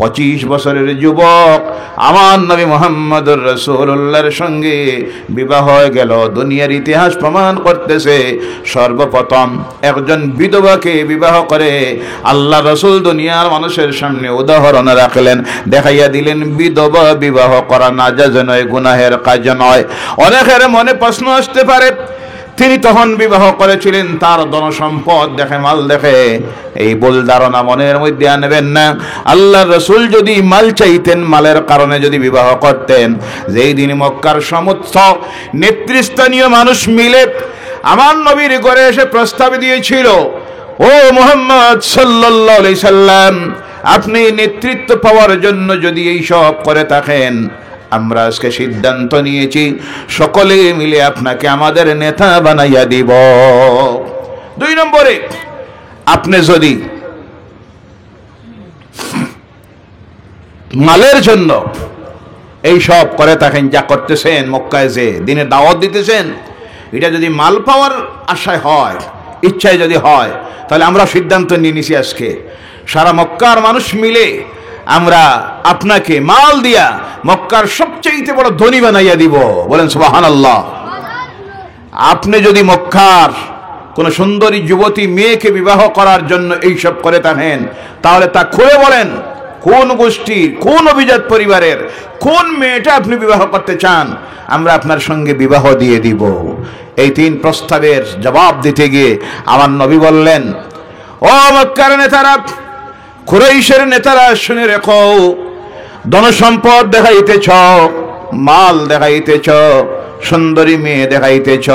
25 বছরের যুবক আমার নবী মুহাম্মদুর রাসূলুল্লাহর সঙ্গে বিবাহ হয়ে গেল। দুনিয়ার ইতিহাস প্রমাণ করতেছে, সর্বপ্রথম একজন বিধবাকে বিবাহ করে আল্লাহ রাসূল দুনিয়ার মানুষের সামনে উদাহরণ রাখলেন, দেখাইয়া দিলেন বিধবা বিবাহ করা নাজায়েজ নয়, গুনাহের কাজ নয়। অনেকের মনে প্রশ্ন আসতে পারে, তিনি তখন বিবাহ করেছিলেন, তার ধনসম্পদ দেখে, মাল দেখে। এই ভুল ধারণা মনের মধ্যে আনবেন না। আল্লাহ রসুল যদি মাল চাইতেন, মালের কারণে যদি বিবাহ করতেন, যেই দিন মক্কার সমস্ত নেতৃস্থানীয় মানুষ মিলে আমার নবীর ঘরে এসে প্রস্তাব দিয়েছিল, ও মুহাম্মদ সাল্লাল্লাহু আলাইহি সাল্লাম, আপনি নেতৃত্ব পাওয়ার জন্য যদি এই সব করে থাকেন, আমরা আজকে সিদ্ধান্ত নিয়েছি সকলে মিলে আপনাকে আমাদের নেতা বানাইয়া দিব। 2 নম্বরে, আপনি যদি মালের জন্য এই সব করে থাকেন, যা করতেছেন, মক্কায় যে দিনের দাওয়াত দিতেছেন, এটা যদি মাল পাওয়ার আশায় হয়, ইচ্ছায় যদি হয়, তাহলে আমরা সিদ্ধান্ত নিয়ে নিছি আজকে সারা মক্কার মানুষ মিলে আমরা আপনাকে মাল দিয়া মক্কার সবচেয়ে বড় ধনী বানাইয়া দিব। বলেন সুবহানাল্লাহ। আপনি যদি মক্কার কোন সুন্দরী যুবতী মেয়েকে বিবাহ করার জন্য এইসব করে থাকেন, তাহলে তা খুলে বলেন, কোন গোষ্ঠীর, কোন অভিজাত পরিবারের কোন মেয়েটা আপনি বিবাহ করতে চান, আমরা আপনার সঙ্গে বিবাহ দিয়ে দিব। এই 3 প্রস্তাবের জবাব দিতে গিয়ে আমার নবী বললেন, ও মক্কার নেতারা, কুরাইশের নেতারা, শুনে রেখো, ধনসম্পদ দেখাইতেছ, মাল দেখাইতেছ, সুন্দরী মেয়ে দেখাইতেছ,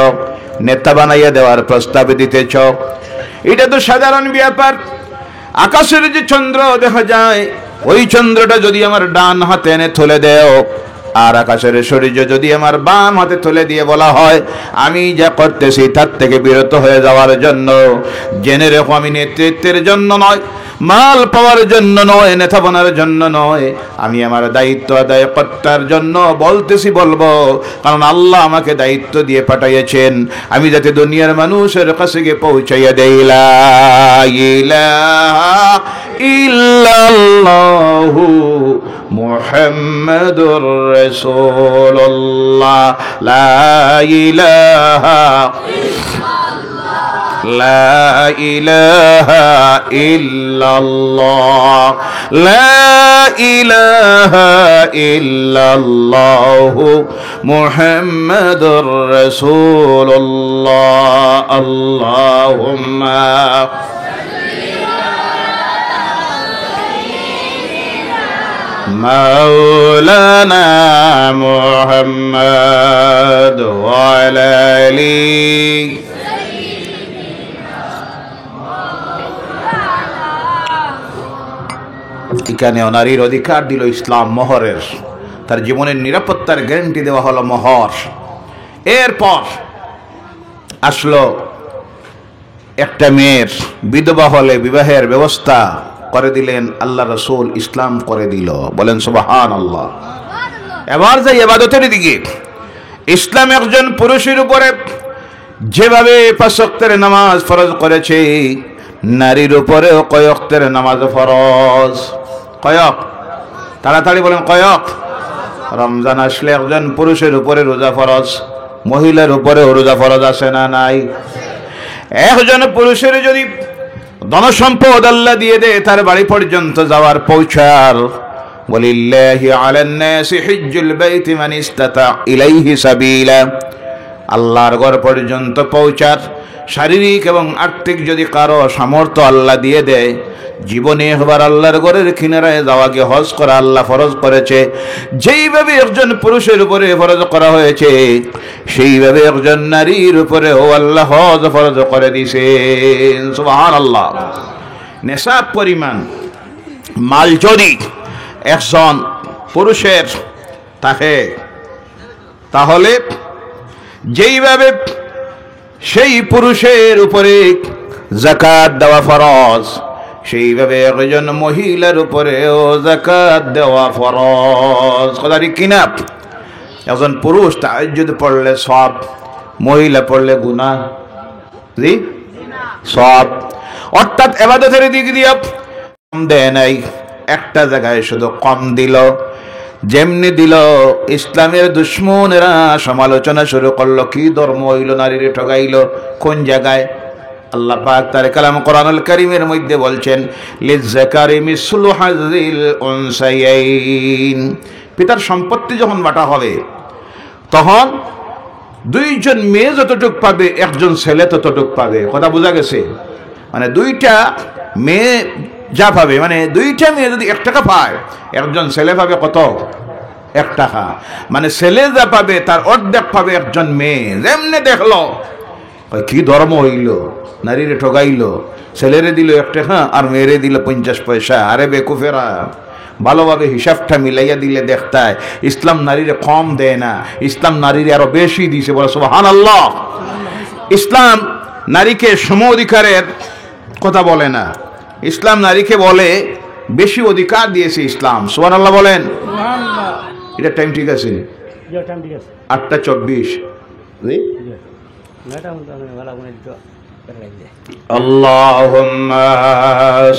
নেতা বানাইয়া দেওয়ার প্রস্তাব দিতেছ, এটা তো সাধারণ ব্যাপার। আকাশের যে চন্দ্র দেখা যায়, ওই চন্দ্রটা যদি আমার ডান হাতে এনে তুলে দেও, আর আকাশের সূর্য যদি আমার বাম হাতে তুলে দিয়ে বলা হয় আমি যা করতেছি তার থেকে বিরত হয়ে যাওয়ার জন্য, জেনে রেখো আমি নেতৃত্বের জন্য নয়, মাল পাওয়ার জন্য নয়, নেতা বানার জন্য নয়, আমি আমার দায়িত্ব আদায় করার জন্য বলতেছি, বলবো। কারণ আল্লাহ আমাকে দায়িত্ব দিয়ে পাঠাইয়েছেন, আমি যাতে দুনিয়ার মানুষের কাছে গিয়ে পৌঁছাইয়া দেই, লা ইলাহা ইল্লাল্লাহু মুহাম্মাদুর রাসূলুল্লাহ, লা ইলাহা লা ইলাহা ইল্লাল্লাহ, লা ইলাহা ইল্লাল্লাহ মুহাম্মাদুর রাসূলুল্লাহ। আল্লাহুম্মা মাওলানা মুহাম্মদ ওয়া আলা আলিহি এখানে নারীর অধিকার দিল ইসলাম মোহরের, তার জীবনের নিরাপত্তার গ্যারান্টি দেওয়া হলো মোহর। এরপর আসলো একটা মেয়ের বিধবা হলে বিবাহের ব্যবস্থা করে দিলেন আল্লাহ রাসূল, ইসলাম করে দিল। বলেন সুবহানাল্লাহ। এবার যাই ইবাদতের দিকে। ইসলাম একজন পুরুষের উপরে যেভাবে 5 ওয়াক্তের নামাজ ফরজ করেছে, নারীর উপরেও কয় ওয়াক্তের নামাজ ফরজ। কয়ক? তাড়াতাড়ি বলেন কয়ক? রমজান আসলে একজন পুরুষের উপরে রোজা ফরজ, মহিলার উপরে রোজা ফরজ আছে না নাই? একজন পুরুষের যদি ধনসম্পদ আল্লাহ দিয়ে দে তার বাড়ি পর্যন্ত যাওয়ার পৌঁছার। ওয়ালিল্লাহি আলান নাসি হিজ্জুল বাইতি মান ইসতাতা ইলাইহি সাবিলা, আল্লাহর ঘর পর্যন্ত পৌঁছার শারীরিক এবং আর্থিক যদি কারো সামর্থ্য আল্লাহ দিয়ে দেয়, জীবনে একবার আল্লাহর ঘরের কিনারায় যাওয়াকে হজ করা আল্লাহ ফরজ করেছে। যেইভাবে একজন পুরুষের উপরে ফরজ করা হয়েছে, সেইভাবে একজন নারীর উপরেও আল্লাহ হজ ফরজ করে দিয়েছেন। সুবহানাল্লাহ। নেশাব পরিমাণ মাল যদি একজন পুরুষের থাকে, তাহলে যেইভাবে সেই পুরুষের উপরে যাকাত দেওয়া ফরজ, সেইভাবে একজন মহিলার উপরেও যাকাত দেওয়া ফরজ। কথা ঠিক কিনা? একজন পুরুষ তাহাজ্জুদ পড়লে সওয়াব, মহিলা পড়লে গুনাহ, জি সওয়াব। অর্থাৎ ইবাদতের দিক দিয়ে কম দেয় নাই, একটা জায়গায় শুধু কম দিল। যেমনি দিল, ইসলামের দুশ্মনেরা সমালোচনা শুরু করলো, কি ধর্ম হইল, নারীরে ঠগাইল কোন জায়গায়? আল্লাহ পাক তার কালাম কোরআনুল কারীমের মধ্যে বলছেন, লিযযাকারি মিসলু হাযিল উনসায়াইন। পিতার সম্পত্তি যখন বাটা হবে, তখন দুইজন মেয়ে যতটুক পাবে, একজন ছেলে ততটুক পাবে। কথা বোঝা গেছে? মানে দুইটা মেয়ে যা পাবে, মানে দুইটা মেয়ে যদি 1 টাকা পায়, একজন ছেলে পাবে কত? 1 টাকা। মানে ছেলে যা পাবে তার অর্ধেক পাবে একজন মেয়ে। যেমনে দেখলো কি ধর্ম হইল, নারীরে ঠগাইল, ছেলেরে দিল 1 টাকা আর মেয়েরে দিল 50 পয়সা। আরে বেকুফেরা, ভালোভাবে হিসাবটা মিলাইয়া দিলে দেখতায় ইসলাম নারীরে কম দেয় না, ইসলাম নারীরে আরো বেশি দিয়েছে। বলে সুবহানাল্লাহ। ইসলাম নারীকে সম অধিকারের কথা বলে না, ইসলাম নারীকে বলে বেশি অধিকার দিয়েছে ইসলাম। সুবহানাল্লাহ বলেন। এটা টাইম ঠিক আছে? 8:24। আল্লাহুম্মা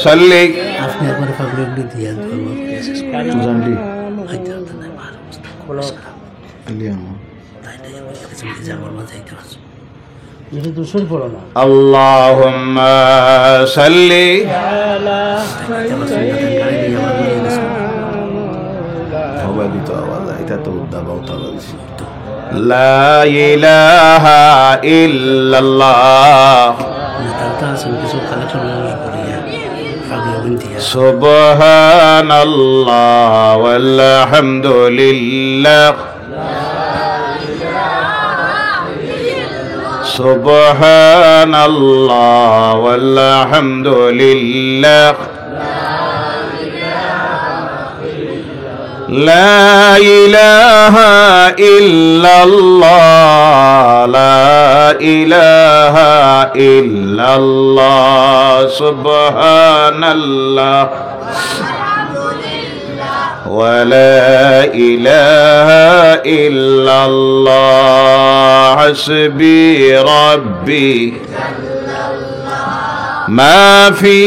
সাল্লি। আপনি একবার ফাগরে দিয়ে জানলি খোলো আলিয়ামা তাইলে আমার মাঝে যাইতে পারছ। এটা দুশর পড়ো না। আল্লাহুম্মা সাল্লি আলা সাইয়্যিদিনা আওয়াজ এটা তো দাবাও তাওয়াজ। লা ইলাহা ইল্লাল্লাহ সুবহানাল্লাহ ওয়ালহামদুলিল্লাহ সুবহানাল্লাহ ওয়ালহামদুলিল্লাহ লা ইলাহা ইল্লাল্লাহ লা ইলাহা ইল্লাল্লাহ সুবহানাল্লাহ ওয়া লা ইলাহা ইল্লাল্লাহ হাসবি রাব্বি ما في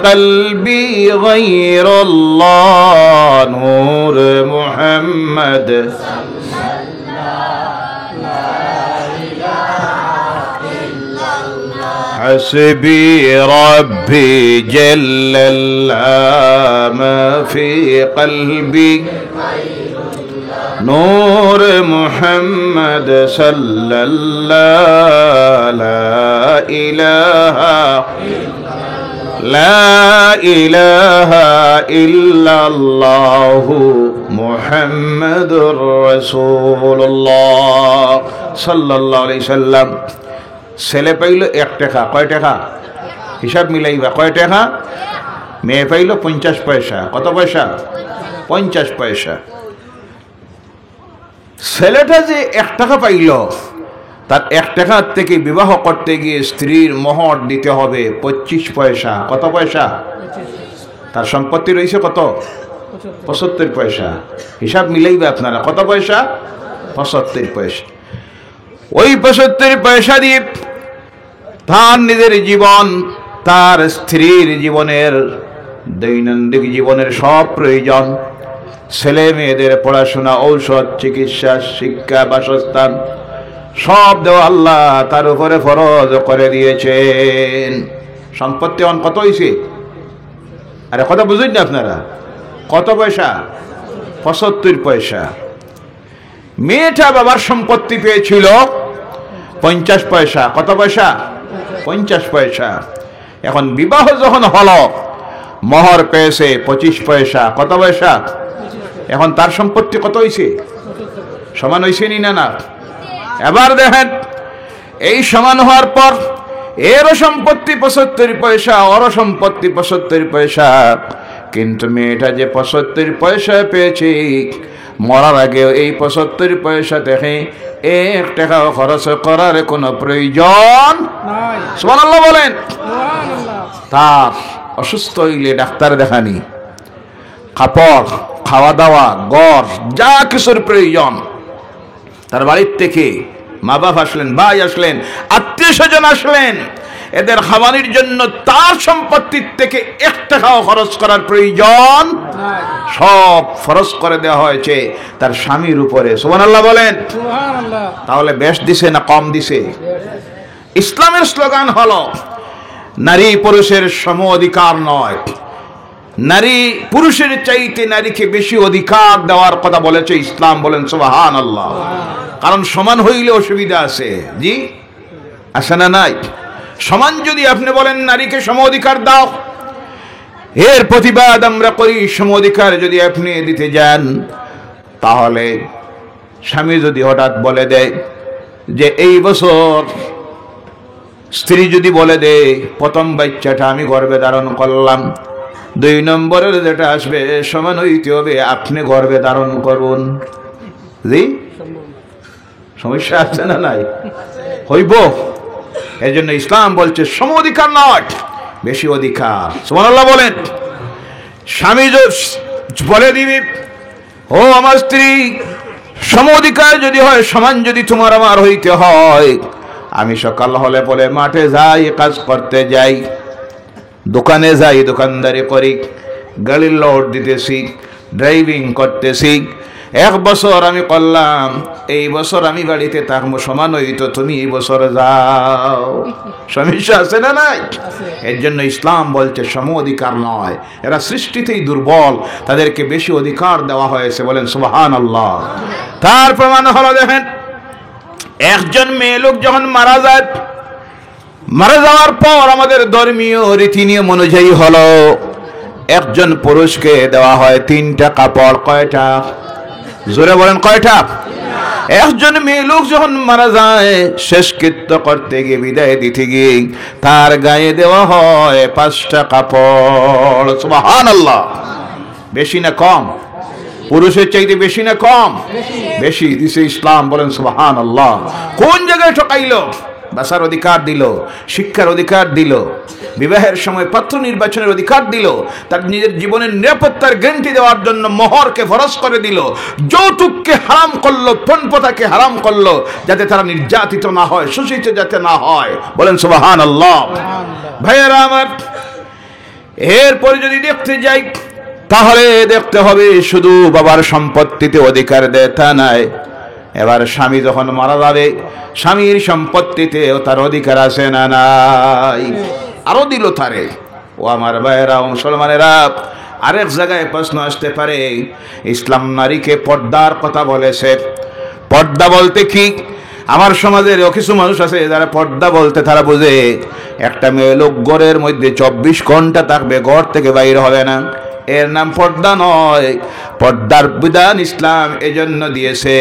قلبي غير الله نور محمد حسبي ربي جل الله ما في قلبي نور محمد صلى الله لا إله لا إله إلا الله محمد رسول الله صلى الله عليه وسلم। ছেলে পাইল 1 টাকা। কয় টাকা? হিসাব মিলাইবা। কয় টাকা? মেয়ে পাইল 50 পয়সা। কত পয়সা? 50 পয়সা। ছেলেটা যে 1 টাকা পাইল, তার 1 টাকার থেকে বিবাহ করতে গিয়ে স্ত্রীর মোহর দিতে হবে 25 পয়সা। কত পয়সা? তার সম্পত্তি রয়েছে কত? 75 পয়সা। হিসাব মিলাইবে আপনারা। কত পয়সা? 75 পয়সা। ওই 75 পয়সা দিয়ে তার নিজের জীবন, তার স্ত্রীর জীবনের, দৈনন্দিন জীবনের সব প্রয়োজন, ছেলে মেয়েদের পড়াশোনা, ঔষধ, চিকিৎসা, শিক্ষা, বাসস্থান সব দেওয়া আল্লাহ তার উপরে ফরজ করে দিয়েছেন। সম্পত্তি এখন কত হয়েছে? আরে কথা বুঝুন না আপনারা, কত পয়সা? 75 পয়সা। মেয়েটা বাবার সম্পত্তি পেয়েছিল 50 পয়সা। কত পয়সা? 50 পয়সা। এখন বিবাহ যখন হলো মোহর পেয়েছে 25 পয়সা। কত পয়সা? এখন তার সম্পত্তি কত হয়েছে? সমান হয়েছে নি না? এবার দেখেন, এই সমান হওয়ার পর এরও সম্পত্তি 75 পয়সা, ওরও সম্পত্তি 75 পয়সা। কিন্তু মেয়েটা যে 75 পয়সা পেয়েছে, মরার আগে এই 75 পয়সা থেকে 1 টাকাও খরচ করার কোনো প্রয়োজন নাই। সুবহানাল্লাহ বলেন। তার অসুস্থ হইলে ডাক্তার দেখানি, কাপড়, খাওয়া দাওয়া, ঘর, যা কিছুর প্রয়োজন তার বাড়ির থেকে মা বাপ আসলেন, ভাই আসলেন, আত্মীয় স্বজন আসলেন, এদের খাবারের জন্য তার সম্পত্তির থেকে 1 টাকাও খরচ করার প্রয়োজন সব ফরজ করে দেওয়া হয়েছে তার স্বামীর উপরে। সুবহানাল্লাহ বলেন। তাহলে বেশ দিছে না কম দিছে? ইসলামের স্লোগান হলো নারী পুরুষের সম অধিকার নয়, নারী পুরুষের চাইতে নারীকে বেশি অধিকার দেওয়ার কথা বলেছে ইসলাম। বলেন সুবহানাল্লাহ। কারণ সমান হইলে অসুবিধা আছে। জি আছে না নাই? সমান যদি আপনি বলেন নারীকে সম অধিকার দাও, এর প্রতিবাদ আমরা করি। সম অধিকার যদি আপনি দিতে যান, তাহলে স্বামী যদি হঠাৎ বলে দেয় যে এই বছর, স্ত্রী যদি বলে দেয় প্রথম বাচ্চাটা আমি গর্ভে ধারণ করলাম, 2 নম্বরের যেটা আসবে সমান হইতে হবে আপনি গর্ভে ধারণ করুন। জি সমস্যা আছে না নাই? হইব। এই জন্য ইসলাম বলছে সম অধিকার নয়, বেশি অধিকার। সুবহানাল্লাহ বলেন। স্বামী বলে দিবি, ও আমার স্ত্রী, সম অধিকার যদি হয়, সমান যদি তোমার আমার হইতে হয়, আমি সকাল হলে বলে মাঠে যাই, কাজ করতে যাই, দোকানে যাই, দোকানদারি করি, গাড়ির লোড দিতেছি, ড্রাইভিং করতেছি, 1 বছর আমি করলাম, এই বছর আমি বাড়িতে থাকবো, সমান হইতো তুমি এই বছর যাও। সমস্যা আছে না নাই? এর জন্য ইসলাম বলছে সম অধিকার নয়, এরা সৃষ্টিতেই দুর্বল, তাদেরকে বেশি অধিকার দেওয়া হয়েছে। বলেন সুবহানাল্লাহ। তার প্রমাণ হলো দেখেন, একজন মেয়ে লোক যখন মারা যায়, মারা যাওয়ার পর আমাদের ধর্মীয় রীতি নিয়ম অনুযায়ী হলো একজন পুরুষকে দেওয়া হয় 3টা কাপড়। কয়টা? জোরে বলেন কয়টা? একজন মেয়ে লোক যখন মারা যায়, শেষকৃত্য করতে গিয়ে, বিদায় দিতে গিয়ে তার গায়ে দেওয়া হয় 5টা কাপড়। সুবহানাল্লাহ। বেশি না কম? পুরুষের চাইতে বেশি না কম? বেশি দিছে ইসলাম। বলেন সুবহানাল্লাহ। কোন জায়গায় ঠকাইলো? বাসার অধিকার দিল, শিক্ষার অধিকার দিল, বিবাহের সময় পাত্র নির্বাচনের অধিকার দিল, তার নিজের জীবনের নিরাপত্তার গ্যারান্টি দেওয়ার জন্য মোহরকে ফরজ করে দিল, যৌতুককে হারাম করলো, পণপ্রথাকে হারাম করলো, যাতে তারা নির্যাতিত না হয়, শোষিত যাতে না হয়। বলেন সুবহানাল্লাহ। ভাইয়েরা আমার, এরপরে যদি দেখতে যাই, তাহলে দেখতে হবে শুধু বাবার সম্পত্তিতে অধিকার দেয় তা নয়, এবার স্বামী যখন মারা যাবে, স্বামীর সম্পত্তিতেও তার অধিকার আছে না নাই? আরো দিল তারে। ও আমার ভাইয়েরা, মুসলমানেরা, আরেক জায়গায় প্রশ্ন আসতে পারে, ইসলাম নারীকে পর্দার কথা বলেছে। পর্দা বলতে কি? আমার সমাজের কিছু মানুষ আছে যারা পর্দা বলতে তারা বোঝে একটা মেয়ে লোক ঘরের মধ্যে 24 ঘন্টা থাকবে, ঘর থেকে বাইর হবে না, এর নাম পর্দা নয়। পর্দার বিধান ইসলাম এজন্য দিয়েছে,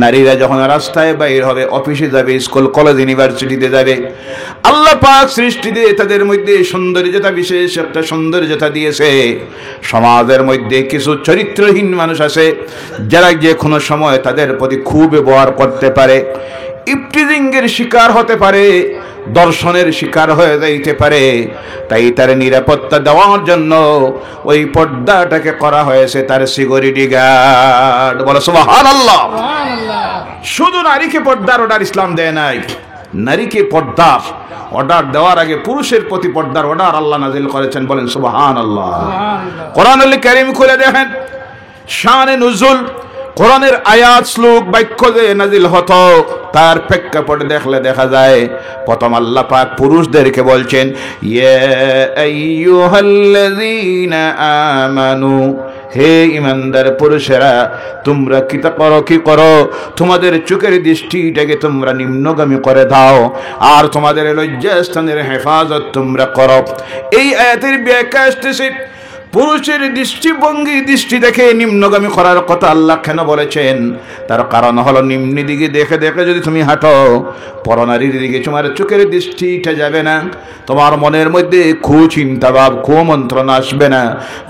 নারীরা যখন রাস্তায় বাইর হবে, অফিসে যাবে, স্কুল কলেজ ইউনিভার্সিটিতে যাবে, আল্লাহ পাক সৃষ্টিতে তাদের মধ্যে সৌন্দর্যতা, বিশেষ একটা সৌন্দর্যতা দিয়েছে। সমাজের মধ্যে কিছু চরিত্রহীন মানুষ আছে যারা যে কোনো সময় তাদের প্রতি খুব ব্যবহার করতে পারে, ইফটিজিংয়ের শিকার হতে পারে, দর্শনের শিকার হয়ে যাইতে পারে। তাই তার নিরাপত্তা দেওয়ার জন্য ওই পর্দাটাকে করা হয়েছে তার সিকিউরিটি গার্ড। বলো সুবহানাল্লাহ। শুধু নারীকে পর্দার অর্ডার ইসলাম দেয় নাই, নারীকে পর্দার অর্ডার দেওয়ার আগে পুরুষের প্রতি পর্দার অর্ডার আল্লাহ নাজিল করেছেন। বলেন সুবহানাল্লাহ। কোরআনুল কারীম খুলে দেখেন, শানে নুজুল কোরআনের আয়াত শ্লোক বাক্য যে নাজিল হতো তার প্রেক্ষাপটে দেখলে দেখা যায় প্রথম আল্লাহ পাক পুরুষদেরকে বলছেন, ইয়া আইয়ুহাল্লাযীনা আমানু, হে ঈমানদার পুরুষেরা তোমরা কি করো, তোমাদের চোখের দৃষ্টিটাকে তোমরা নিম্নগামী করে দাও আর তোমাদের লজ্জাস্থানের হেফাজত তোমরা করো। এই আয়াতের ব্যাখ্যা আসতেছে পুরুষের দৃষ্টিভঙ্গি দৃষ্টি দেখে নিম্নগামী করার কথা আল্লাহ কেন বলেছেন, তার কারণ হলো নিম্ন দিকে দেখে দেখে যদি তুমি হাঁটো পরনারীর দিকে তোমার চোখের দৃষ্টিটা যাবে না, তোমার মনের মধ্যে চিন্তা ভাব মন্ত্রণা আসবে না,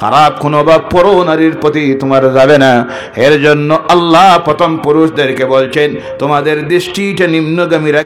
খারাপ কোনো ভাব পরনারীর প্রতি তোমার যাবে না। এর জন্য আল্লাহ প্রথম পুরুষদেরকে বলছেন তোমাদের দৃষ্টিটা নিম্নগামী